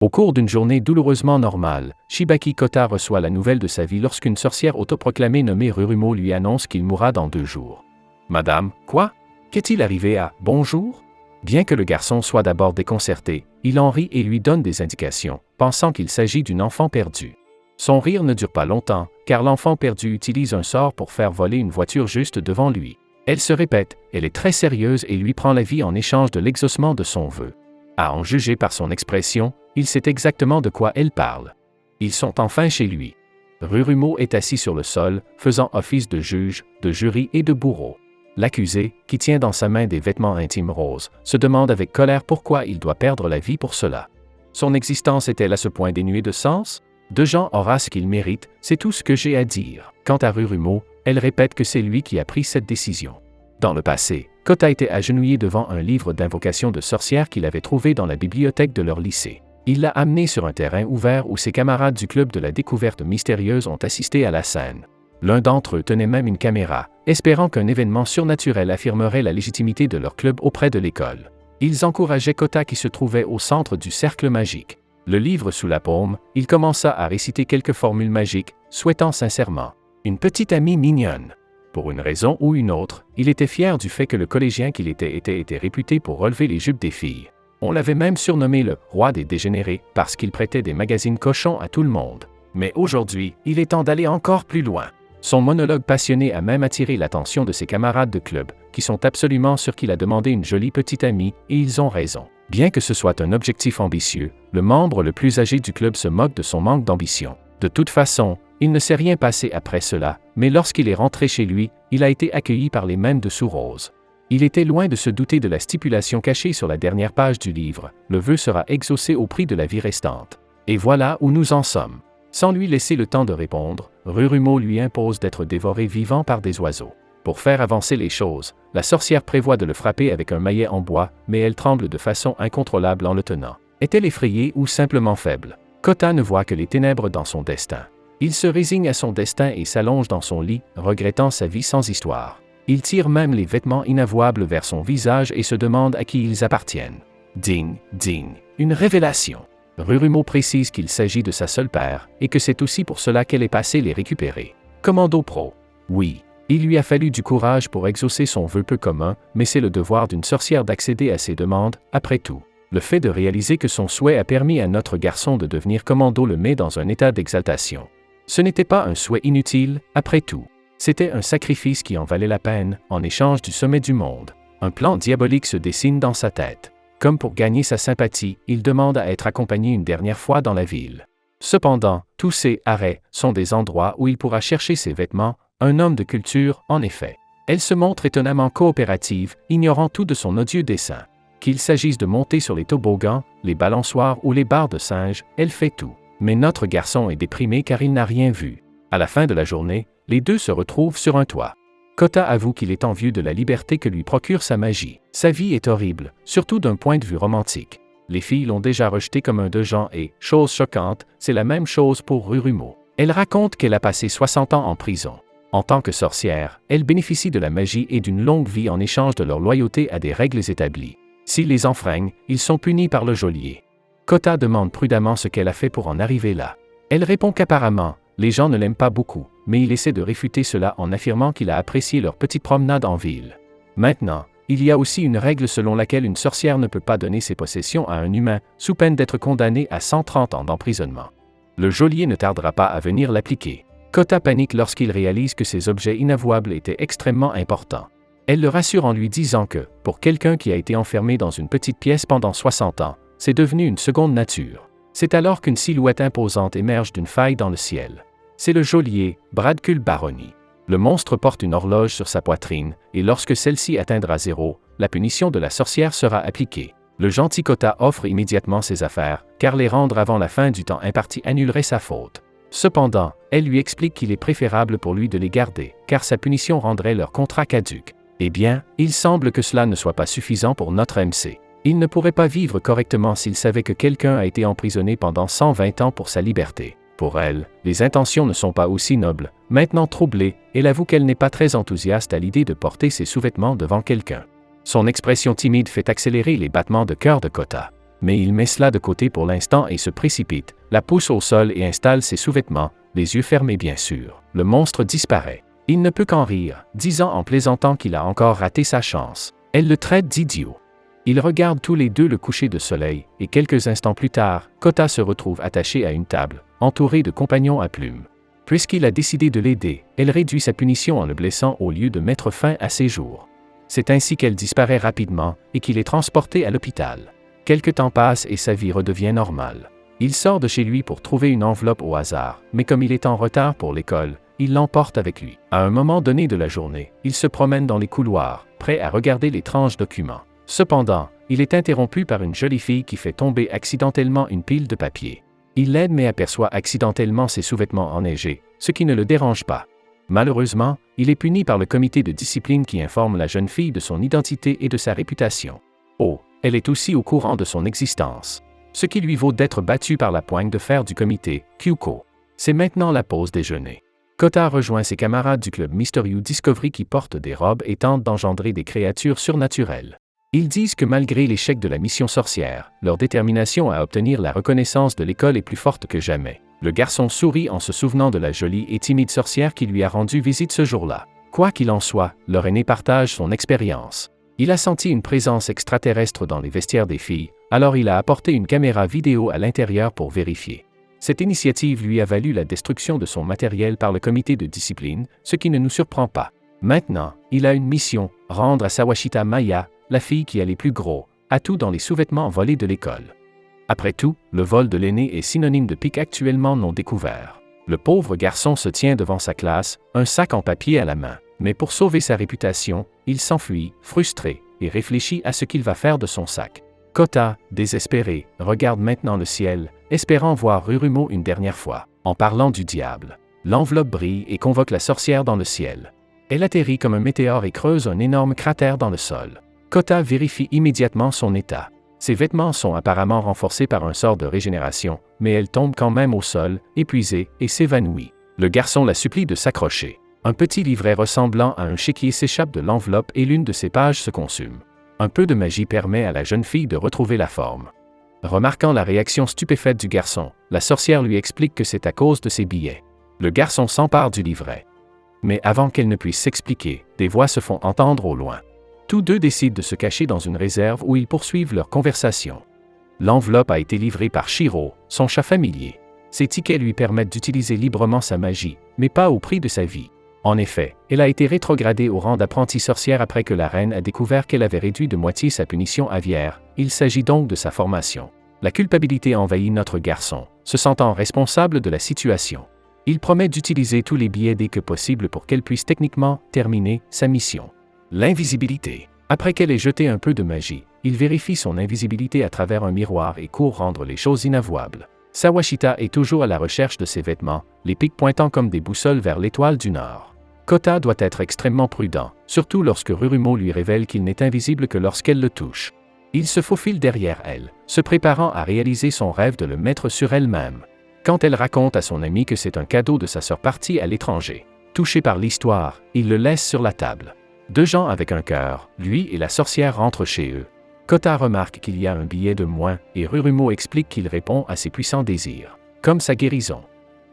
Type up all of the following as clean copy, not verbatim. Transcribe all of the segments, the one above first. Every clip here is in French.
Au cours d'une journée douloureusement normale, Shibaki Kota reçoit la nouvelle de sa vie lorsqu'une sorcière autoproclamée nommée Rurumo lui annonce qu'il mourra dans 2 jours. « Madame, quoi? Qu'est-il arrivé à « bonjour » Bien que le garçon soit d'abord déconcerté, il en rit et lui donne des indications, pensant qu'il s'agit d'une enfant perdue. Son rire ne dure pas longtemps, car l'enfant perdu utilise un sort pour faire voler une voiture juste devant lui. Elle se répète, elle est très sérieuse et lui prend la vie en échange de l'exaucement de son vœu. À en juger par son expression, il sait exactement de quoi elle parle. Ils sont enfin chez lui. Rurumo est assis sur le sol, faisant office de juge, de jury et de bourreau. L'accusé, qui tient dans sa main des vêtements intimes roses, se demande avec colère pourquoi il doit perdre la vie pour cela. Son existence est-elle à ce point dénuée de sens? De Jean aura ce qu'il mérite, c'est tout ce que j'ai à dire. Quant à Rurumo, elle répète que c'est lui qui a pris cette décision. Dans le passé, Kota était agenouillé devant un livre d'invocation de sorcières qu'il avait trouvé dans la bibliothèque de leur lycée. Il l'a amené sur un terrain ouvert où ses camarades du club de la découverte mystérieuse ont assisté à la scène. L'un d'entre eux tenait même une caméra, espérant qu'un événement surnaturel affirmerait la légitimité de leur club auprès de l'école. Ils encourageaient Kota qui se trouvait au centre du cercle magique. Le livre sous la paume, il commença à réciter quelques formules magiques, souhaitant sincèrement une petite amie mignonne. Pour une raison ou une autre, il était fier du fait que le collégien qu'il était réputé pour relever les jupes des filles. On l'avait même surnommé le « roi des dégénérés » parce qu'il prêtait des magazines cochons à tout le monde. Mais aujourd'hui, il est temps d'aller encore plus loin. Son monologue passionné a même attiré l'attention de ses camarades de club, qui sont absolument sûrs qu'il a demandé une jolie petite amie, et ils ont raison. Bien que ce soit un objectif ambitieux, le membre le plus âgé du club se moque de son manque d'ambition. De toute façon, il ne s'est rien passé après cela, mais lorsqu'il est rentré chez lui, il a été accueilli par les mêmes dessous roses. Il était loin de se douter de la stipulation cachée sur la dernière page du livre, le vœu sera exaucé au prix de la vie restante. Et voilà où nous en sommes. Sans lui laisser le temps de répondre, Rurumo lui impose d'être dévoré vivant par des oiseaux. Pour faire avancer les choses, la sorcière prévoit de le frapper avec un maillet en bois, mais elle tremble de façon incontrôlable en le tenant. Est-elle effrayée ou simplement faible? Kota ne voit que les ténèbres dans son destin. Il se résigne à son destin et s'allonge dans son lit, regrettant sa vie sans histoire. Il tire même les vêtements inavouables vers son visage et se demande à qui ils appartiennent. Ding, ding, une révélation. Rurumo précise qu'il s'agit de sa seule paire, et que c'est aussi pour cela qu'elle est passée les récupérer. Commando Pro. Oui, il lui a fallu du courage pour exaucer son vœu peu commun, mais c'est le devoir d'une sorcière d'accéder à ses demandes, après tout. Le fait de réaliser que son souhait a permis à notre garçon de devenir commando le met dans un état d'exaltation. Ce n'était pas un souhait inutile, après tout. C'était un sacrifice qui en valait la peine, en échange du sommet du monde. Un plan diabolique se dessine dans sa tête. Comme pour gagner sa sympathie, il demande à être accompagné une dernière fois dans la ville. Cependant, tous ces arrêts sont des endroits où il pourra chercher ses vêtements, un homme de culture, en effet. Elle se montre étonnamment coopérative, ignorant tout de son odieux dessein. Qu'il s'agisse de monter sur les toboggans, les balançoires ou les barres de singe, elle fait tout. Mais notre garçon est déprimé car il n'a rien vu. À la fin de la journée, les deux se retrouvent sur un toit. Kota avoue qu'il est envieux de la liberté que lui procure sa magie. Sa vie est horrible, surtout d'un point de vue romantique. Les filles l'ont déjà rejeté comme un de-gens et, chose choquante, c'est la même chose pour Rurumo. Elle raconte qu'elle a passé 60 ans en prison. En tant que sorcière, elle bénéficie de la magie et d'une longue vie en échange de leur loyauté à des règles établies. S'ils les enfreignent, ils sont punis par le geôlier. Kota demande prudemment ce qu'elle a fait pour en arriver là. Elle répond qu'apparemment, les gens ne l'aiment pas beaucoup, mais il essaie de réfuter cela en affirmant qu'il a apprécié leur petite promenade en ville. Maintenant, il y a aussi une règle selon laquelle une sorcière ne peut pas donner ses possessions à un humain, sous peine d'être condamné à 130 ans d'emprisonnement. Le geôlier ne tardera pas à venir l'appliquer. Kota panique lorsqu'il réalise que ces objets inavouables étaient extrêmement importants. Elle le rassure en lui disant que, pour quelqu'un qui a été enfermé dans une petite pièce pendant 60 ans, c'est devenu une seconde nature. C'est alors qu'une silhouette imposante émerge d'une faille dans le ciel. C'est le geôlier, Bradkul Baroni. Le monstre porte une horloge sur sa poitrine, et lorsque celle-ci atteindra 0, la punition de la sorcière sera appliquée. Le gentil Kota offre immédiatement ses affaires, car les rendre avant la fin du temps imparti annulerait sa faute. Cependant, elle lui explique qu'il est préférable pour lui de les garder, car sa punition rendrait leur contrat caduc. Eh bien, il semble que cela ne soit pas suffisant pour notre MC. Il ne pourrait pas vivre correctement s'il savait que quelqu'un a été emprisonné pendant 120 ans pour sa liberté. Pour elle, les intentions ne sont pas aussi nobles. Maintenant troublée, elle avoue qu'elle n'est pas très enthousiaste à l'idée de porter ses sous-vêtements devant quelqu'un. Son expression timide fait accélérer les battements de cœur de Kota. Mais il met cela de côté pour l'instant et se précipite, la pousse au sol et installe ses sous-vêtements, les yeux fermés bien sûr. Le monstre disparaît. Il ne peut qu'en rire, disant en plaisantant qu'il a encore raté sa chance. Elle le traite d'idiot. Ils regardent tous les deux le coucher de soleil, et quelques instants plus tard, Kota se retrouve attaché à une table, entouré de compagnons à plumes. Puisqu'il a décidé de l'aider, elle réduit sa punition en le blessant au lieu de mettre fin à ses jours. C'est ainsi qu'elle disparaît rapidement et qu'il est transporté à l'hôpital. Quelque temps passe et sa vie redevient normale. Il sort de chez lui pour trouver une enveloppe au hasard, mais comme il est en retard pour l'école, il l'emporte avec lui. À un moment donné de la journée, il se promène dans les couloirs, prêt à regarder l'étrange document. Cependant, il est interrompu par une jolie fille qui fait tomber accidentellement une pile de papier. Il l'aide mais aperçoit accidentellement ses sous-vêtements enneigés, ce qui ne le dérange pas. Malheureusement, il est puni par le comité de discipline qui informe la jeune fille de son identité et de sa réputation. Oh, elle est aussi au courant de son existence. Ce qui lui vaut d'être battu par la poigne de fer du comité, Kyuko. C'est maintenant la pause déjeuner. Kota rejoint ses camarades du club Mysterious Discovery qui portent des robes et tentent d'engendrer des créatures surnaturelles. Ils disent que malgré l'échec de la mission sorcière, leur détermination à obtenir la reconnaissance de l'école est plus forte que jamais. Le garçon sourit en se souvenant de la jolie et timide sorcière qui lui a rendu visite ce jour-là. Quoi qu'il en soit, leur aîné partage son expérience. Il a senti une présence extraterrestre dans les vestiaires des filles, alors il a apporté une caméra vidéo à l'intérieur pour vérifier. Cette initiative lui a valu la destruction de son matériel par le comité de discipline, ce qui ne nous surprend pas. Maintenant, il a une mission, rendre à Sawashita Maya, la fille qui a les plus gros atouts dans les sous-vêtements volés de l'école. Après tout, le vol de l'aîné est synonyme de pic actuellement non découvert. Le pauvre garçon se tient devant sa classe, un sac en papier à la main. Mais pour sauver sa réputation, il s'enfuit, frustré, et réfléchit à ce qu'il va faire de son sac. Kota, désespéré, regarde maintenant le ciel, espérant voir Rurumo une dernière fois. En parlant du diable, l'enveloppe brille et convoque la sorcière dans le ciel. Elle atterrit comme un météore et creuse un énorme cratère dans le sol. Kota vérifie immédiatement son état. Ses vêtements sont apparemment renforcés par un sort de régénération, mais elle tombe quand même au sol, épuisée, et s'évanouit. Le garçon la supplie de s'accrocher. Un petit livret ressemblant à un chéquier s'échappe de l'enveloppe et l'une de ses pages se consume. Un peu de magie permet à la jeune fille de retrouver la forme. Remarquant la réaction stupéfaite du garçon, la sorcière lui explique que c'est à cause de ses billets. Le garçon s'empare du livret. Mais avant qu'elle ne puisse s'expliquer, des voix se font entendre au loin. Tous deux décident de se cacher dans une réserve où ils poursuivent leur conversation. L'enveloppe a été livrée par Shiro, son chat familier. Ses tickets lui permettent d'utiliser librement sa magie, mais pas au prix de sa vie. En effet, elle a été rétrogradée au rang d'apprentie sorcière après que la reine a découvert qu'elle avait réduit de moitié sa punition aviaire. Il s'agit donc de sa formation. La culpabilité envahit notre garçon, se sentant responsable de la situation. Il promet d'utiliser tous les billets dès que possible pour qu'elle puisse techniquement terminer sa mission. L'invisibilité. Après qu'elle ait jeté un peu de magie, il vérifie son invisibilité à travers un miroir et court rendre les choses inavouables. Sawashita est toujours à la recherche de ses vêtements, les pics pointant comme des boussoles vers l'étoile du Nord. Kota doit être extrêmement prudent, surtout lorsque Rurumo lui révèle qu'il n'est invisible que lorsqu'elle le touche. Il se faufile derrière elle, se préparant à réaliser son rêve de le mettre sur elle-même. Quand elle raconte à son ami que c'est un cadeau de sa sœur partie à l'étranger. Touché par l'histoire, il le laisse sur la table. Deux gens avec un cœur, lui et la sorcière rentrent chez eux. Kota remarque qu'il y a un billet de moins et Rurumo explique qu'il répond à ses puissants désirs, comme sa guérison.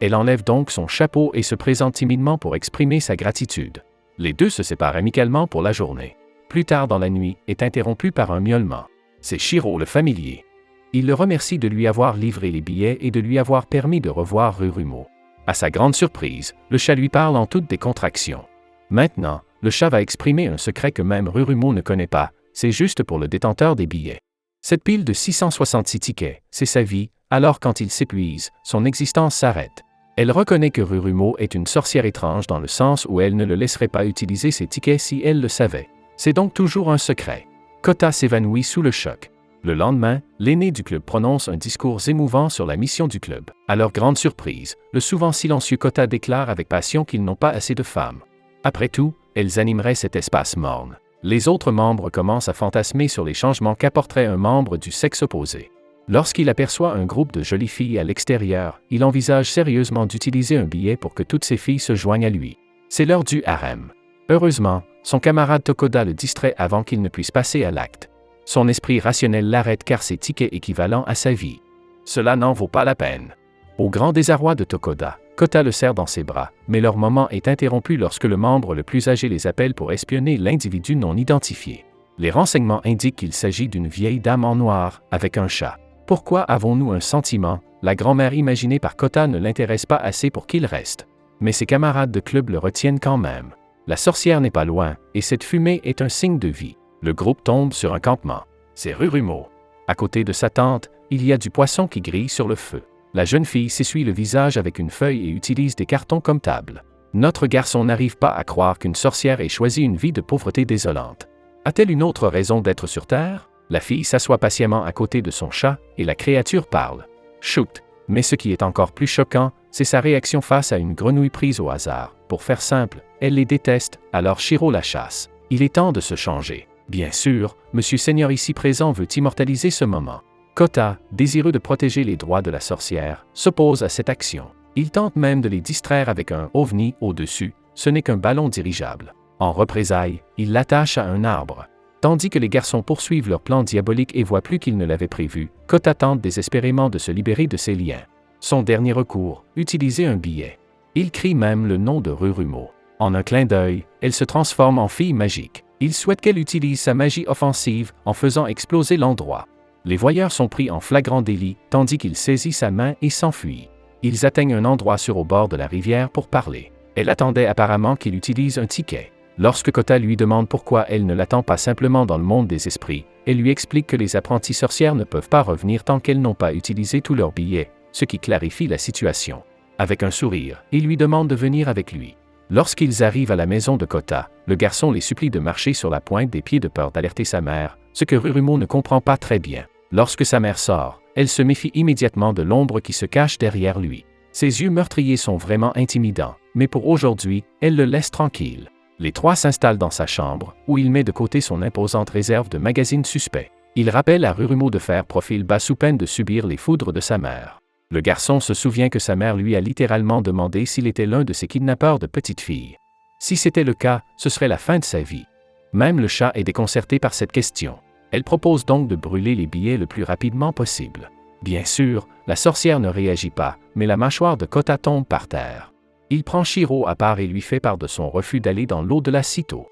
Elle enlève donc son chapeau et se présente timidement pour exprimer sa gratitude. Les deux se séparent amicalement pour la journée. Plus tard dans la nuit, est interrompu par un miaulement. C'est Shiro le familier. Il le remercie de lui avoir livré les billets et de lui avoir permis de revoir Rurumo. À sa grande surprise, le chat lui parle en toute décontraction. Maintenant, le chat va exprimer un secret que même Rurumo ne connaît pas, c'est juste pour le détenteur des billets. Cette pile de 666 tickets, c'est sa vie, alors quand il s'épuise, son existence s'arrête. Elle reconnaît que Rurumo est une sorcière étrange dans le sens où elle ne le laisserait pas utiliser ses tickets si elle le savait. C'est donc toujours un secret. Kota s'évanouit sous le choc. Le lendemain, l'aîné du club prononce un discours émouvant sur la mission du club. À leur grande surprise, le souvent silencieux Kota déclare avec passion qu'ils n'ont pas assez de femmes. Après tout, elles animeraient cet espace morne. Les autres membres commencent à fantasmer sur les changements qu'apporterait un membre du sexe opposé. Lorsqu'il aperçoit un groupe de jolies filles à l'extérieur, il envisage sérieusement d'utiliser un billet pour que toutes ces filles se joignent à lui. C'est l'heure du harem. Heureusement, son camarade Tokoda le distrait avant qu'il ne puisse passer à l'acte. Son esprit rationnel l'arrête car c'est tickets équivalent à sa vie. Cela n'en vaut pas la peine. Au grand désarroi de Tokoda, Kota le serre dans ses bras, mais leur moment est interrompu lorsque le membre le plus âgé les appelle pour espionner l'individu non identifié. Les renseignements indiquent qu'il s'agit d'une vieille dame en noir, avec un chat. Pourquoi avons-nous un sentiment? La grand-mère imaginée par Kota ne l'intéresse pas assez pour qu'il reste. Mais ses camarades de club le retiennent quand même. La sorcière n'est pas loin, et cette fumée est un signe de vie. Le groupe tombe sur un campement. C'est Rurumo. À côté de sa tente, il y a du poisson qui grille sur le feu. La jeune fille s'essuie le visage avec une feuille et utilise des cartons comme table. Notre garçon n'arrive pas à croire qu'une sorcière ait choisi une vie de pauvreté désolante. A-t-elle une autre raison d'être sur Terre? La fille s'assoit patiemment à côté de son chat, et la créature parle. Shoot! Mais ce qui est encore plus choquant, c'est sa réaction face à une grenouille prise au hasard. Pour faire simple, elle les déteste, alors Shiro la chasse. Il est temps de se changer. Bien sûr, Monsieur Seigneur ici présent veut immortaliser ce moment. Kota, désireux de protéger les droits de la sorcière, s'oppose à cette action. Il tente même de les distraire avec un ovni au-dessus, ce n'est qu'un ballon dirigeable. En représailles, il l'attache à un arbre. Tandis que les garçons poursuivent leur plan diabolique et voient plus qu'ils ne l'avaient prévu, Kota tente désespérément de se libérer de ses liens. Son dernier recours, utiliser un billet. Il crie même le nom de Rurumo. En un clin d'œil, elle se transforme en fille magique. Il souhaite qu'elle utilise sa magie offensive en faisant exploser l'endroit. Les voyeurs sont pris en flagrant délit, tandis qu'il saisit sa main et s'enfuit. Ils atteignent un endroit sur au bord de la rivière pour parler. Elle attendait apparemment qu'il utilise un ticket. Lorsque Kota lui demande pourquoi elle ne l'attend pas simplement dans le monde des esprits, elle lui explique que les apprenties sorcières ne peuvent pas revenir tant qu'elles n'ont pas utilisé tous leurs billets, ce qui clarifie la situation. Avec un sourire, il lui demande de venir avec lui. Lorsqu'ils arrivent à la maison de Kota, le garçon les supplie de marcher sur la pointe des pieds de peur d'alerter sa mère, ce que Rurumo ne comprend pas très bien. Lorsque sa mère sort, elle se méfie immédiatement de l'ombre qui se cache derrière lui. Ses yeux meurtriers sont vraiment intimidants, mais pour aujourd'hui, elle le laisse tranquille. Les trois s'installent dans sa chambre, où il met de côté son imposante réserve de magazines suspects. Il rappelle à Rurumo de faire profil bas sous peine de subir les foudres de sa mère. Le garçon se souvient que sa mère lui a littéralement demandé s'il était l'un de ces kidnappeurs de petites filles. Si c'était le cas, ce serait la fin de sa vie. Même le chat est déconcerté par cette question. Elle propose donc de brûler les billets le plus rapidement possible. Bien sûr, la sorcière ne réagit pas, mais la mâchoire de Kota tombe par terre. Il prend Shiro à part et lui fait part de son refus d'aller dans l'au-delà sitôt.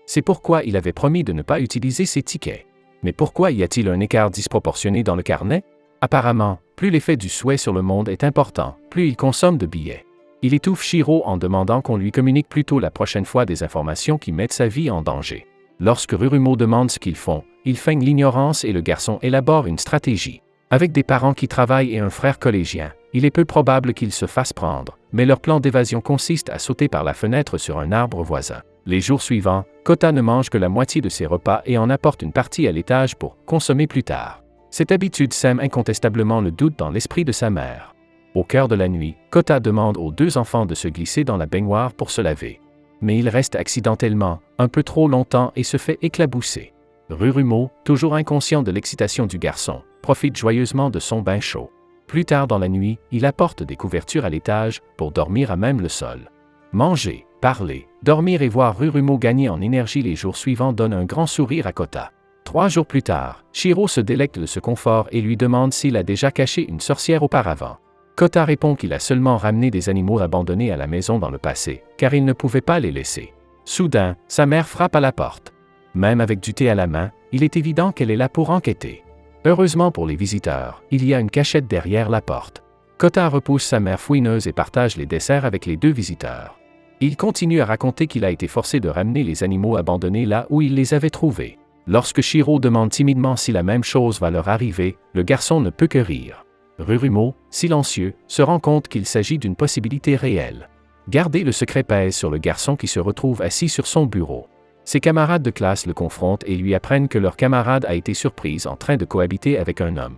C'est pourquoi il avait promis de ne pas utiliser ses tickets. Mais pourquoi y a-t-il un écart disproportionné dans le carnet? Apparemment, plus l'effet du souhait sur le monde est important, plus il consomme de billets. Il étouffe Shiro en demandant qu'on lui communique plus tôt la prochaine fois des informations qui mettent sa vie en danger. Lorsque Rurumo demande ce qu'ils font, il feigne l'ignorance et le garçon élabore une stratégie. Avec des parents qui travaillent et un frère collégien, il est peu probable qu'ils se fassent prendre, mais leur plan d'évasion consiste à sauter par la fenêtre sur un arbre voisin. Les jours suivants, Kota ne mange que la moitié de ses repas et en apporte une partie à l'étage pour consommer plus tard. Cette habitude sème incontestablement le doute dans l'esprit de sa mère. Au cœur de la nuit, Kota demande aux deux enfants de se glisser dans la baignoire pour se laver. Mais il reste accidentellement, un peu trop longtemps et se fait éclabousser. Rurumo, toujours inconscient de l'excitation du garçon, profite joyeusement de son bain chaud. Plus tard dans la nuit, il apporte des couvertures à l'étage pour dormir à même le sol. Manger, parler, dormir et voir Rurumo gagner en énergie les jours suivants donne un grand sourire à Kota. 3 jours plus tard, Shiro se délecte de ce confort et lui demande s'il a déjà caché une sorcière auparavant. Kota répond qu'il a seulement ramené des animaux abandonnés à la maison dans le passé, car il ne pouvait pas les laisser. Soudain, sa mère frappe à la porte. Même avec du thé à la main, il est évident qu'elle est là pour enquêter. Heureusement pour les visiteurs, il y a une cachette derrière la porte. Kota repousse sa mère fouineuse et partage les desserts avec les deux visiteurs. Il continue à raconter qu'il a été forcé de ramener les animaux abandonnés là où il les avait trouvés. Lorsque Shiro demande timidement si la même chose va leur arriver, le garçon ne peut que rire. Rurumo, silencieux, se rend compte qu'il s'agit d'une possibilité réelle. Garder le secret pèse sur le garçon qui se retrouve assis sur son bureau. Ses camarades de classe le confrontent et lui apprennent que leur camarade a été surprise en train de cohabiter avec un homme.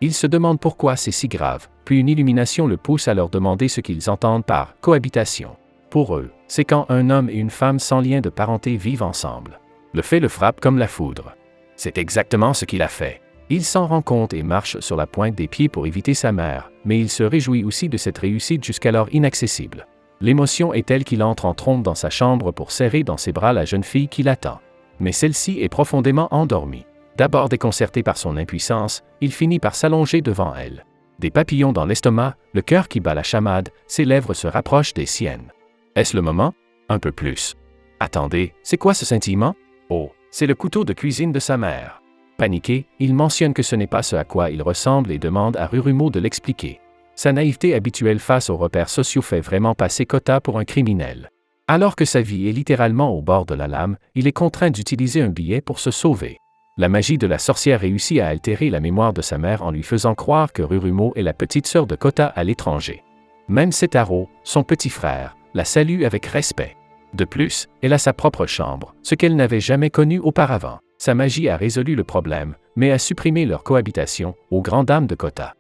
Il se demande pourquoi c'est si grave, puis une illumination le pousse à leur demander ce qu'ils entendent par cohabitation. Pour eux, c'est quand un homme et une femme sans lien de parenté vivent ensemble. Le fait le frappe comme la foudre. C'est exactement ce qu'il a fait. Il s'en rend compte et marche sur la pointe des pieds pour éviter sa mère, mais il se réjouit aussi de cette réussite jusqu'alors inaccessible. L'émotion est telle qu'il entre en trompe dans sa chambre pour serrer dans ses bras la jeune fille qui l'attend. Mais celle-ci est profondément endormie. D'abord déconcerté par son impuissance, il finit par s'allonger devant elle. Des papillons dans l'estomac, le cœur qui bat la chamade, ses lèvres se rapprochent des siennes. Est-ce le moment? Un peu plus. Attendez, c'est quoi ce scintillement? Oh, c'est le couteau de cuisine de sa mère. Paniqué, il mentionne que ce n'est pas ce à quoi il ressemble et demande à Rurumo de l'expliquer. Sa naïveté habituelle face aux repères sociaux fait vraiment passer Kota pour un criminel. Alors que sa vie est littéralement au bord de la lame, il est contraint d'utiliser un billet pour se sauver. La magie de la sorcière réussit à altérer la mémoire de sa mère en lui faisant croire que Rurumo est la petite sœur de Kota à l'étranger. Même Setaro, son petit frère, la salue avec respect. De plus, elle a sa propre chambre, ce qu'elle n'avait jamais connu auparavant. Sa magie a résolu le problème, mais a supprimé leur cohabitation, aux grandes dames de Kota.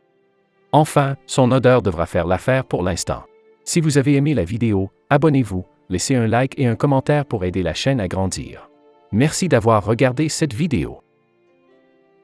Enfin, son odeur devra faire l'affaire pour l'instant. Si vous avez aimé la vidéo, abonnez-vous, laissez un like et un commentaire pour aider la chaîne à grandir. Merci d'avoir regardé cette vidéo.